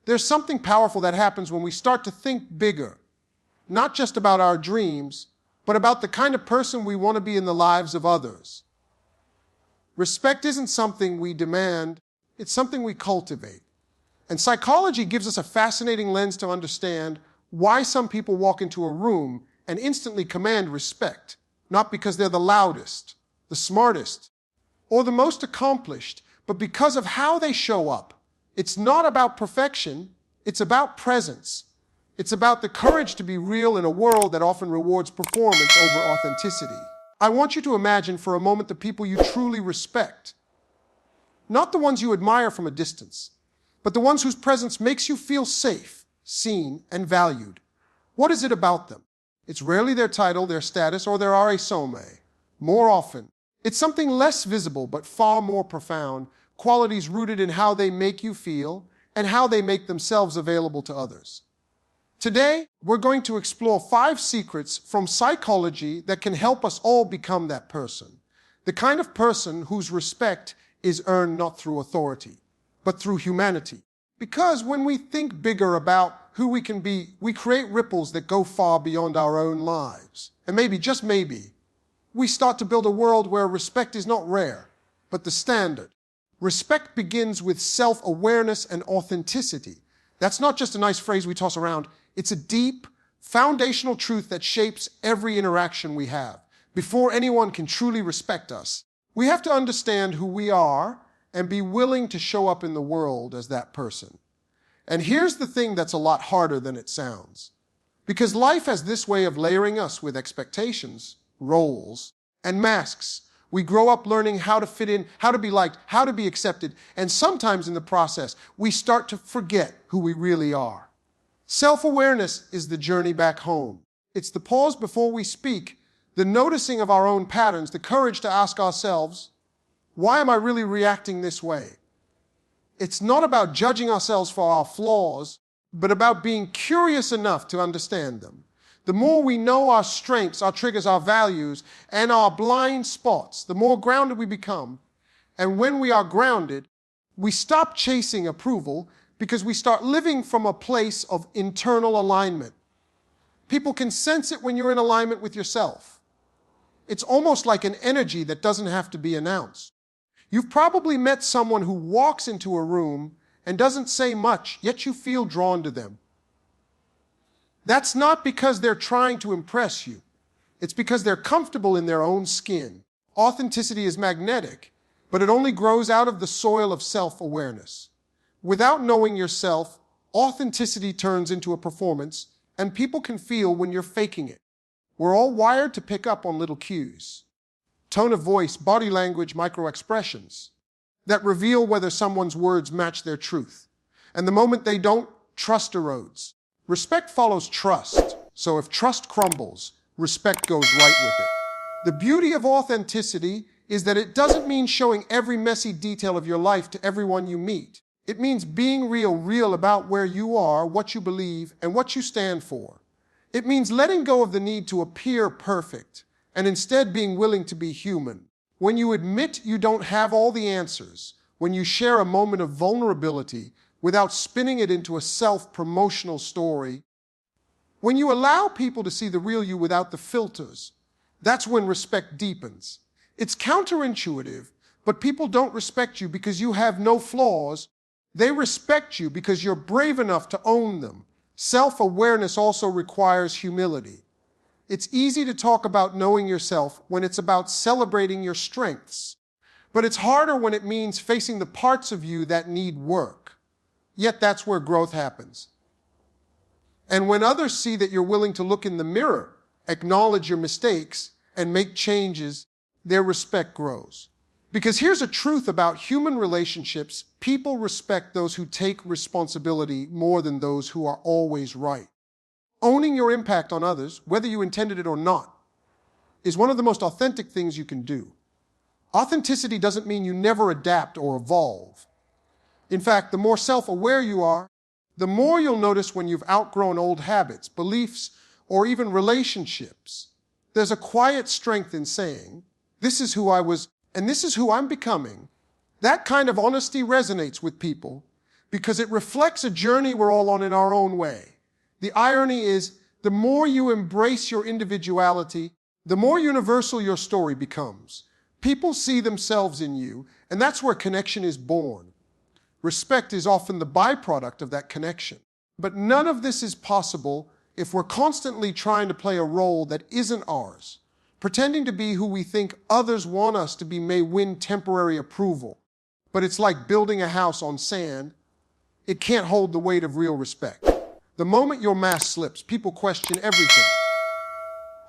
There's something powerful that happens when we start to think bigger, not just about our dreams, but about the kind of person we want to be in the lives of others. Respect isn't something we demand, it's something we cultivate. And psychology gives us a fascinating lens to understand why some people walk into a room and instantly command respect, not because they're the loudest, the smartest, or the most accomplished, but because of how they show up. It's not about perfection, it's about presence. It's about the courage to be real in a world that often rewards performance over authenticity. I want you to imagine for a moment the people you truly respect. Not the ones you admire from a distance, but the ones whose presence makes you feel safe, seen, and valued. What is it about them? It's rarely their title, their status, or their some. More often, it's something less visible but far more profound, qualities rooted in how they make you feel and how they make themselves available to others. Today, we're going to explore 5 secrets from psychology that can help us all become that person. The kind of person whose respect is earned not through authority, but through humanity. Because when we think bigger about who we can be, we create ripples that go far beyond our own lives. And maybe, just maybe, we start to build a world where respect is not rare, but the standard. Respect begins with self-awareness and authenticity. That's not just a nice phrase we toss around. It's a deep, foundational truth that shapes every interaction we have. Before anyone can truly respect us, we have to understand who we are and be willing to show up in the world as that person. And here's the thing that's a lot harder than it sounds. Because life has this way of layering us with expectations, roles, and masks. We grow up learning how to fit in, how to be liked, how to be accepted, and sometimes in the process, we start to forget who we really are. Self-awareness is the journey back home. It's the pause before we speak, the noticing of our own patterns, the courage to ask ourselves, why am I really reacting this way? It's not about judging ourselves for our flaws, but about being curious enough to understand them. The more we know our strengths, our triggers, our values, and our blind spots, the more grounded we become. And when we are grounded, we stop chasing approval because we start living from a place of internal alignment. People can sense it when you're in alignment with yourself. It's almost like an energy that doesn't have to be announced. You've probably met someone who walks into a room and doesn't say much, yet you feel drawn to them. That's not because they're trying to impress you. It's because they're comfortable in their own skin. Authenticity is magnetic, but it only grows out of the soil of self-awareness. Without knowing yourself, authenticity turns into a performance, and people can feel when you're faking it. We're all wired to pick up on little cues. Tone of voice, body language, micro-expressions that reveal whether someone's words match their truth. And the moment they don't, trust erodes. Respect follows trust, so if trust crumbles, respect goes right with it. The beauty of authenticity is that it doesn't mean showing every messy detail of your life to everyone you meet. It means being real about where you are, what you believe, and what you stand for. It means letting go of the need to appear perfect, and instead being willing to be human. When you admit you don't have all the answers, when you share a moment of vulnerability without spinning it into a self-promotional story, when you allow people to see the real you without the filters, that's when respect deepens. It's counterintuitive, but people don't respect you because you have no flaws. They respect you because you're brave enough to own them. Self-awareness also requires humility. It's easy to talk about knowing yourself when it's about celebrating your strengths, but it's harder when it means facing the parts of you that need work. Yet that's where growth happens. And when others see that you're willing to look in the mirror, acknowledge your mistakes, and make changes, their respect grows. Because here's a truth about human relationships: people respect those who take responsibility more than those who are always right. Owning your impact on others, whether you intended it or not, is one of the most authentic things you can do. Authenticity doesn't mean you never adapt or evolve. In fact, the more self-aware you are, the more you'll notice when you've outgrown old habits, beliefs, or even relationships. There's a quiet strength in saying, this is who I was, and this is who I'm becoming. That kind of honesty resonates with people because it reflects a journey we're all on in our own way. The irony is, the more you embrace your individuality, the more universal your story becomes. People see themselves in you, and that's where connection is born. Respect is often the byproduct of that connection. But none of this is possible if we're constantly trying to play a role that isn't ours. Pretending to be who we think others want us to be may win temporary approval, but it's like building a house on sand. It can't hold the weight of real respect. The moment your mask slips, people question everything.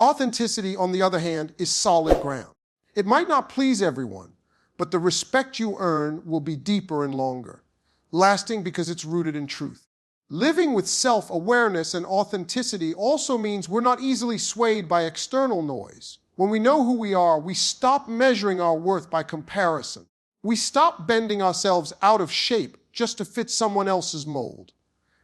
Authenticity, on the other hand, is solid ground. It might not please everyone, but the respect you earn will be deeper and longer, lasting because it's rooted in truth. Living with self-awareness and authenticity also means we're not easily swayed by external noise. When we know who we are, we stop measuring our worth by comparison. We stop bending ourselves out of shape just to fit someone else's mold.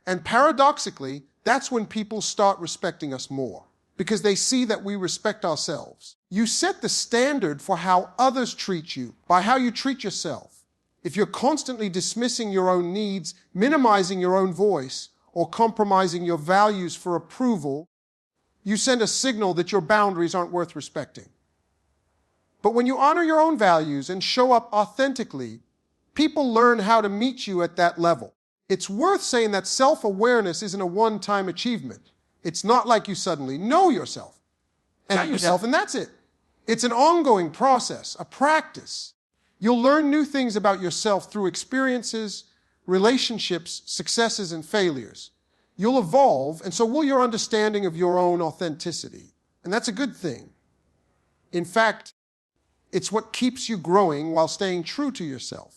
And paradoxically, that's when people start respecting us more, because they see that we respect ourselves. You set the standard for how others treat you by how you treat yourself. If you're constantly dismissing your own needs, minimizing your own voice, or compromising your values for approval, you send a signal that your boundaries aren't worth respecting. But when you honor your own values and show up authentically, people learn how to meet you at that level. It's worth saying that self-awareness isn't a one-time achievement. It's not like you suddenly know yourself and that's it. It's an ongoing process, a practice. You'll learn new things about yourself through experiences, relationships, successes, and failures. You'll evolve, and so will your understanding of your own authenticity. And that's a good thing. In fact, it's what keeps you growing while staying true to yourself.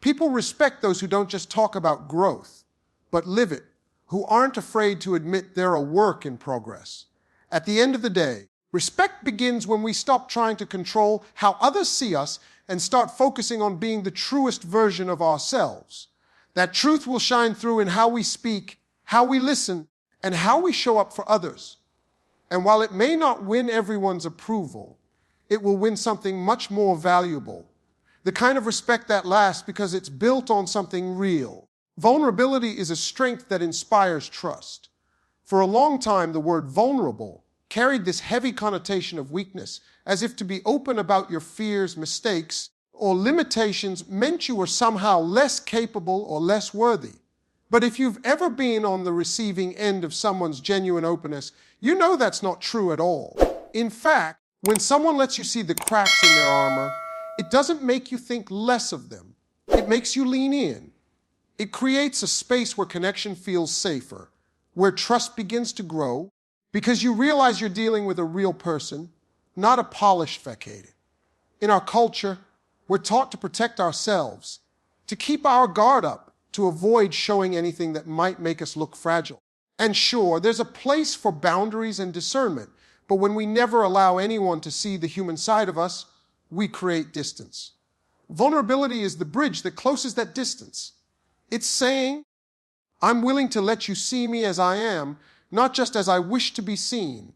People respect those who don't just talk about growth, but live it, who aren't afraid to admit they're a work in progress. At the end of the day, respect begins when we stop trying to control how others see us and start focusing on being the truest version of ourselves. That truth will shine through in how we speak, how we listen, and how we show up for others. And while it may not win everyone's approval, it will win something much more valuable. The kind of respect that lasts because it's built on something real. Vulnerability is a strength that inspires trust. For a long time, the word vulnerable carried this heavy connotation of weakness, as if to be open about your fears, mistakes, or limitations meant you were somehow less capable or less worthy. But if you've ever been on the receiving end of someone's genuine openness, you know that's not true at all. In fact, when someone lets you see the cracks in their armor, it doesn't make you think less of them. It makes you lean in. It creates a space where connection feels safer, where trust begins to grow, because you realize you're dealing with a real person, not a polished facade. In our culture, we're taught to protect ourselves, to keep our guard up, to avoid showing anything that might make us look fragile. And sure, there's a place for boundaries and discernment, but when we never allow anyone to see the human side of us, we create distance. Vulnerability is the bridge that closes that distance. It's saying, I'm willing to let you see me as I am, not just as I wish to be seen.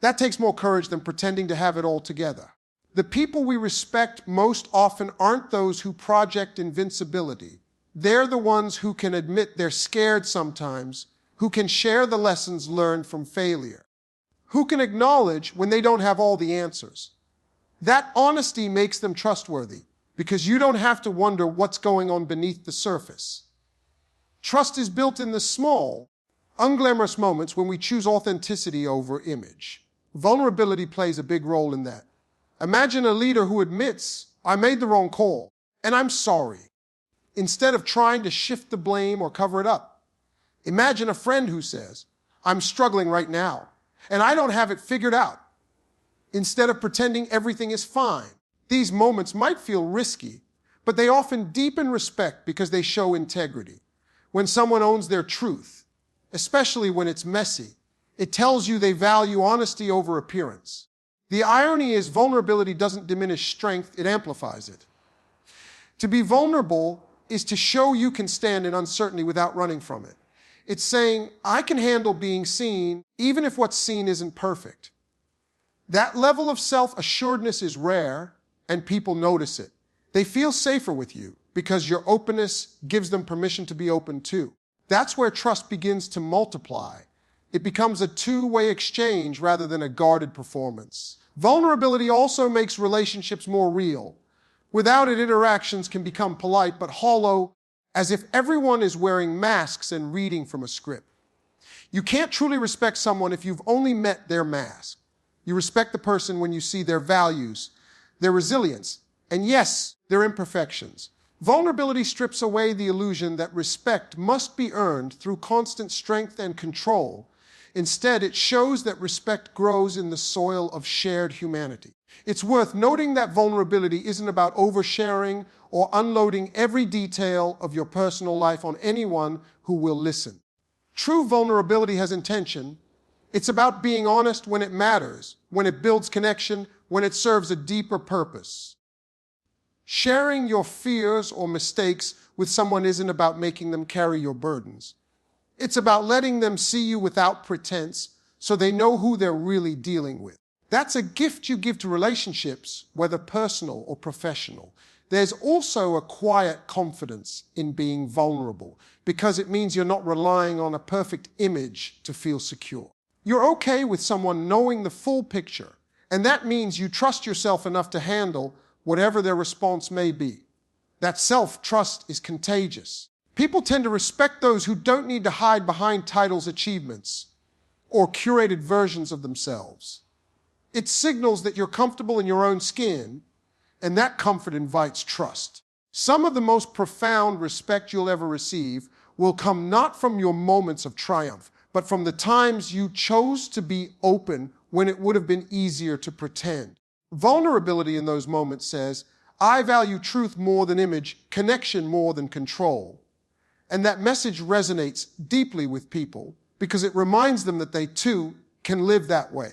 That takes more courage than pretending to have it all together. The people we respect most often aren't those who project invincibility. They're the ones who can admit they're scared sometimes, who can share the lessons learned from failure, who can acknowledge when they don't have all the answers. That honesty makes them trustworthy, because you don't have to wonder what's going on beneath the surface. Trust is built in the small, unglamorous moments when we choose authenticity over image. Vulnerability plays a big role in that. Imagine a leader who admits, I made the wrong call, and I'm sorry, instead of trying to shift the blame or cover it up. Imagine a friend who says, I'm struggling right now, and I don't have it figured out, instead of pretending everything is fine. These moments might feel risky, but they often deepen respect because they show integrity. When someone owns their truth, especially when it's messy, it tells you they value honesty over appearance. The irony is vulnerability doesn't diminish strength, it amplifies it. To be vulnerable is to show you can stand in uncertainty without running from it. It's saying, I can handle being seen, even if what's seen isn't perfect. That level of self-assuredness is rare, and people notice it. They feel safer with you because your openness gives them permission to be open too. That's where trust begins to multiply. It becomes a two-way exchange rather than a guarded performance. Vulnerability also makes relationships more real. Without it, interactions can become polite but hollow, as if everyone is wearing masks and reading from a script. You can't truly respect someone if you've only met their mask. You respect the person when you see their values, their resilience, and yes, their imperfections. Vulnerability strips away the illusion that respect must be earned through constant strength and control. Instead, it shows that respect grows in the soil of shared humanity. It's worth noting that vulnerability isn't about oversharing or unloading every detail of your personal life on anyone who will listen. True vulnerability has intention. It's about being honest when it matters, when it builds connection, when it serves a deeper purpose. Sharing your fears or mistakes with someone isn't about making them carry your burdens. It's about letting them see you without pretense so they know who they're really dealing with. That's a gift you give to relationships, whether personal or professional. There's also a quiet confidence in being vulnerable because it means you're not relying on a perfect image to feel secure. You're okay with someone knowing the full picture, and that means you trust yourself enough to handle whatever their response may be. That self-trust is contagious. People tend to respect those who don't need to hide behind titles, achievements, or curated versions of themselves. It signals that you're comfortable in your own skin, and that comfort invites trust. Some of the most profound respect you'll ever receive will come not from your moments of triumph, but from the times you chose to be open when it would have been easier to pretend. Vulnerability in those moments says, I value truth more than image, connection more than control. And that message resonates deeply with people because it reminds them that they too can live that way.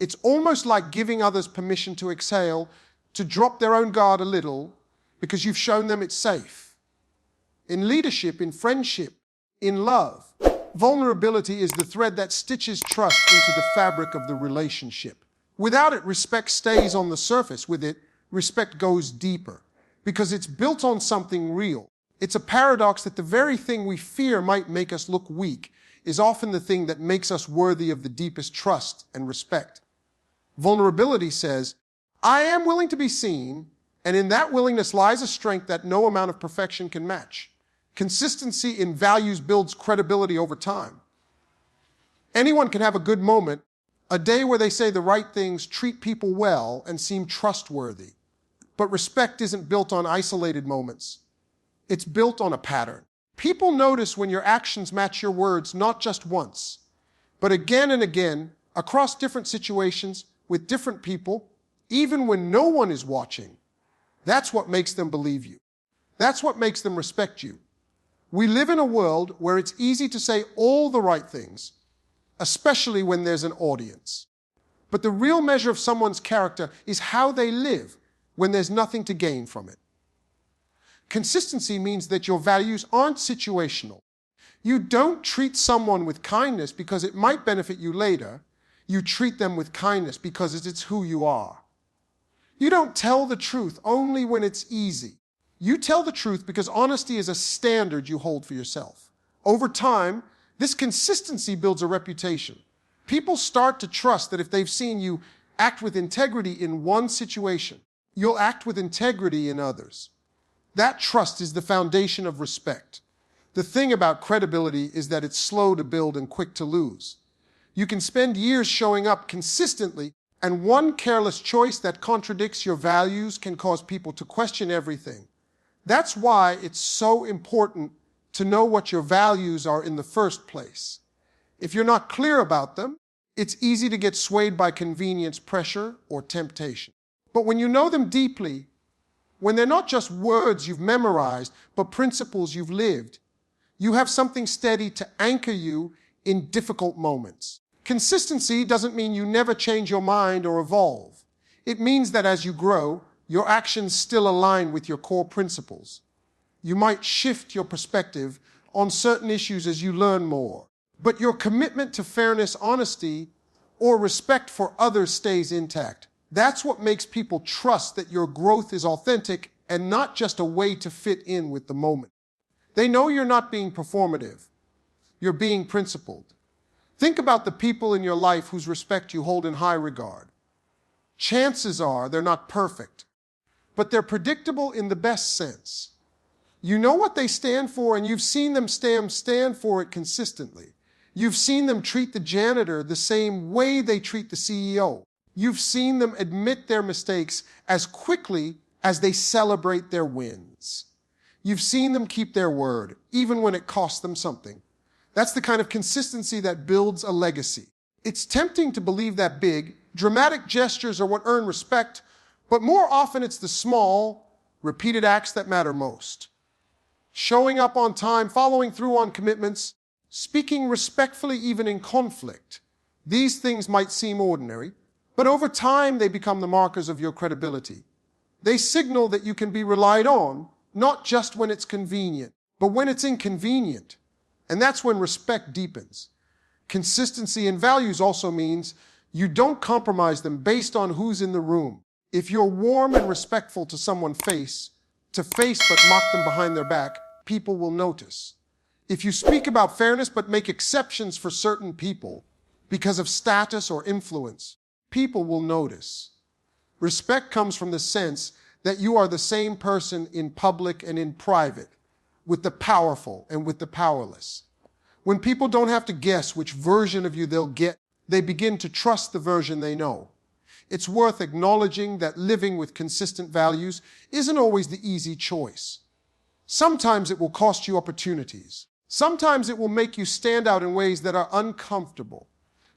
It's almost like giving others permission to exhale, to drop their own guard a little, because you've shown them it's safe. In leadership, in friendship, in love, vulnerability is the thread that stitches trust into the fabric of the relationship. Without it, respect stays on the surface. With it, respect goes deeper, because it's built on something real. It's a paradox that the very thing we fear might make us look weak is often the thing that makes us worthy of the deepest trust and respect. Vulnerability says, I am willing to be seen, and in that willingness lies a strength that no amount of perfection can match. Consistency in values builds credibility over time. Anyone can have a good moment, a day where they say the right things, treat people well, and seem trustworthy. But respect isn't built on isolated moments. It's built on a pattern. People notice when your actions match your words not just once, but again and again, across different situations, with different people, even when no one is watching. That's what makes them believe you. That's what makes them respect you. We live in a world where it's easy to say all the right things, especially when there's an audience. But the real measure of someone's character is how they live when there's nothing to gain from it. Consistency means that your values aren't situational. You don't treat someone with kindness because it might benefit you later. You treat them with kindness because it's who you are. You don't tell the truth only when it's easy. You tell the truth because honesty is a standard you hold for yourself. Over time, this consistency builds a reputation. People start to trust that if they've seen you act with integrity in one situation, you'll act with integrity in others. That trust is the foundation of respect. The thing about credibility is that it's slow to build and quick to lose. You can spend years showing up consistently, and one careless choice that contradicts your values can cause people to question everything. That's why it's so important to know what your values are in the first place. If you're not clear about them, it's easy to get swayed by convenience, pressure, or temptation. But when you know them deeply, when they're not just words you've memorized, but principles you've lived, you have something steady to anchor you in difficult moments. Consistency doesn't mean you never change your mind or evolve. It means that as you grow, your actions still align with your core principles. You might shift your perspective on certain issues as you learn more, but your commitment to fairness, honesty, or respect for others stays intact. That's what makes people trust that your growth is authentic and not just a way to fit in with the moment. They know you're not being performative. You're being principled. Think about the people in your life whose respect you hold in high regard. Chances are they're not perfect, but they're predictable in the best sense. You know what they stand for, and you've seen them stand for it consistently. You've seen them treat the janitor the same way they treat the CEO. You've seen them admit their mistakes as quickly as they celebrate their wins. You've seen them keep their word, even when it costs them something. That's the kind of consistency that builds a legacy. It's tempting to believe that big, dramatic gestures are what earn respect, but more often it's the small, repeated acts that matter most. Showing up on time, following through on commitments, speaking respectfully even in conflict. These things might seem ordinary, but over time they become the markers of your credibility. They signal that you can be relied on, not just when it's convenient, but when it's inconvenient. And that's when respect deepens. Consistency in values also means you don't compromise them based on who's in the room. If you're warm and respectful to someone face but mock them behind their back, people will notice. If you speak about fairness but make exceptions for certain people because of status or influence, people will notice. Respect comes from the sense that you are the same person in public and in private, with the powerful and with the powerless. When people don't have to guess which version of you they'll get, they begin to trust the version they know. It's worth acknowledging that living with consistent values isn't always the easy choice. Sometimes it will cost you opportunities. Sometimes it will make you stand out in ways that are uncomfortable.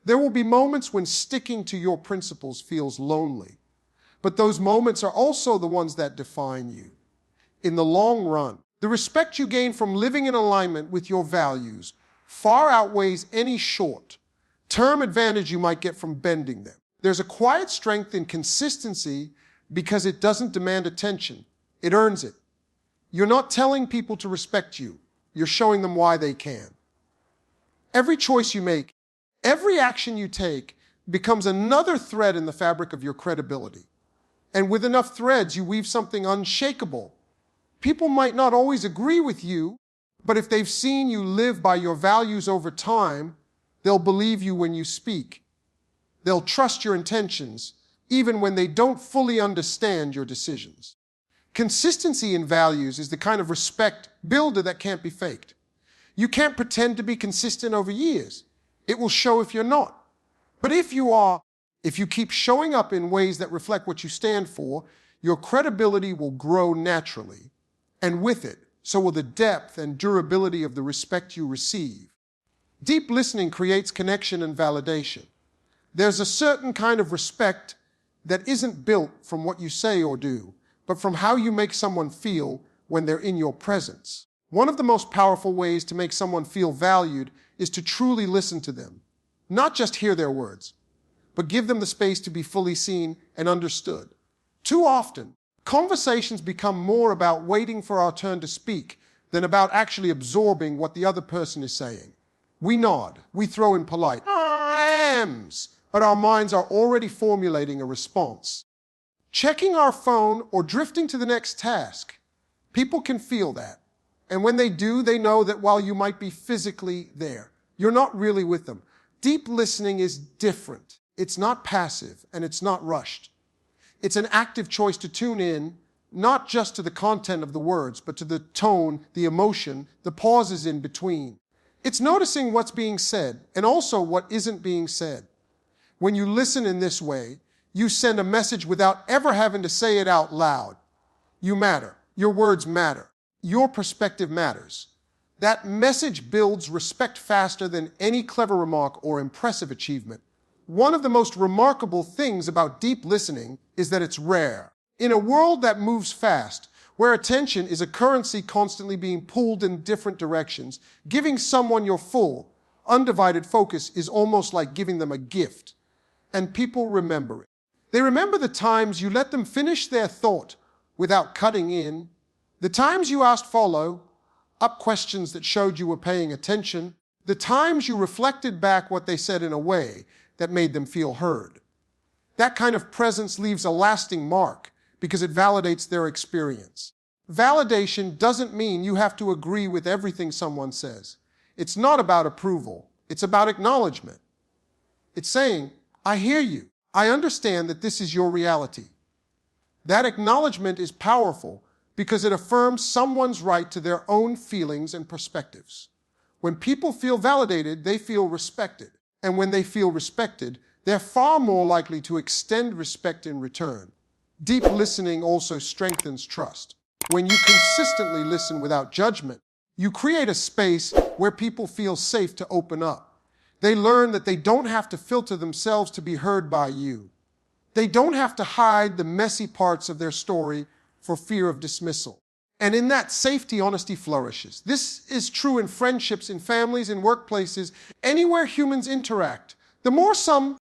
There will be moments when sticking to your principles feels lonely. But those moments are also the ones that define you. In the long run, the respect you gain from living in alignment with your values far outweighs any short-term advantage you might get from bending them. There's a quiet strength in consistency because it doesn't demand attention. It earns it. You're not telling people to respect you. You're showing them why they can. Every choice you make, every action you take becomes another thread in the fabric of your credibility. And with enough threads, you weave something unshakable. People might not always agree with you, but if they've seen you live by your values over time, they'll believe you when you speak. They'll trust your intentions, even when they don't fully understand your decisions. Consistency in values is the kind of respect builder that can't be faked. You can't pretend to be consistent over years. It will show if you're not. But if you are, if you keep showing up in ways that reflect what you stand for, your credibility will grow naturally. And with it, so will the depth and durability of the respect you receive. Deep listening creates connection and validation. There's a certain kind of respect that isn't built from what you say or do, but from how you make someone feel when they're in your presence. One of the most powerful ways to make someone feel valued is to truly listen to them. Not just hear their words, but give them the space to be fully seen and understood. Too often, conversations become more about waiting for our turn to speak than about actually absorbing what the other person is saying. We nod, we throw in polite "Ams," but our minds are already formulating a response. Checking our phone or drifting to the next task, people can feel that. And when they do, they know that while you might be physically there, you're not really with them. Deep listening is different. It's not passive and it's not rushed. It's an active choice to tune in, not just to the content of the words, but to the tone, the emotion, the pauses in between. It's noticing what's being said and also what isn't being said. When you listen in this way, you send a message without ever having to say it out loud. You matter. Your words matter. Your perspective matters. That message builds respect faster than any clever remark or impressive achievement. One of the most remarkable things about deep listening is that it's rare. In a world that moves fast, where attention is a currency constantly being pulled in different directions, giving someone your full, undivided focus is almost like giving them a gift. And people remember it. They remember the times you let them finish their thought without cutting in, the times you asked follow-up questions that showed you were paying attention, the times you reflected back what they said in a way that made them feel heard. That kind of presence leaves a lasting mark because it validates their experience. Validation doesn't mean you have to agree with everything someone says. It's not about approval. It's about acknowledgement. It's saying, I hear you. I understand that this is your reality. That acknowledgement is powerful because it affirms someone's right to their own feelings and perspectives. When people feel validated, they feel respected. And when they feel respected, they're far more likely to extend respect in return. Deep listening also strengthens trust. When you consistently listen without judgment, you create a space where people feel safe to open up. They learn that they don't have to filter themselves to be heard by you. They don't have to hide the messy parts of their story for fear of dismissal. And in that safety, honesty flourishes. This is true in friendships, in families, in workplaces, anywhere humans interact. The more some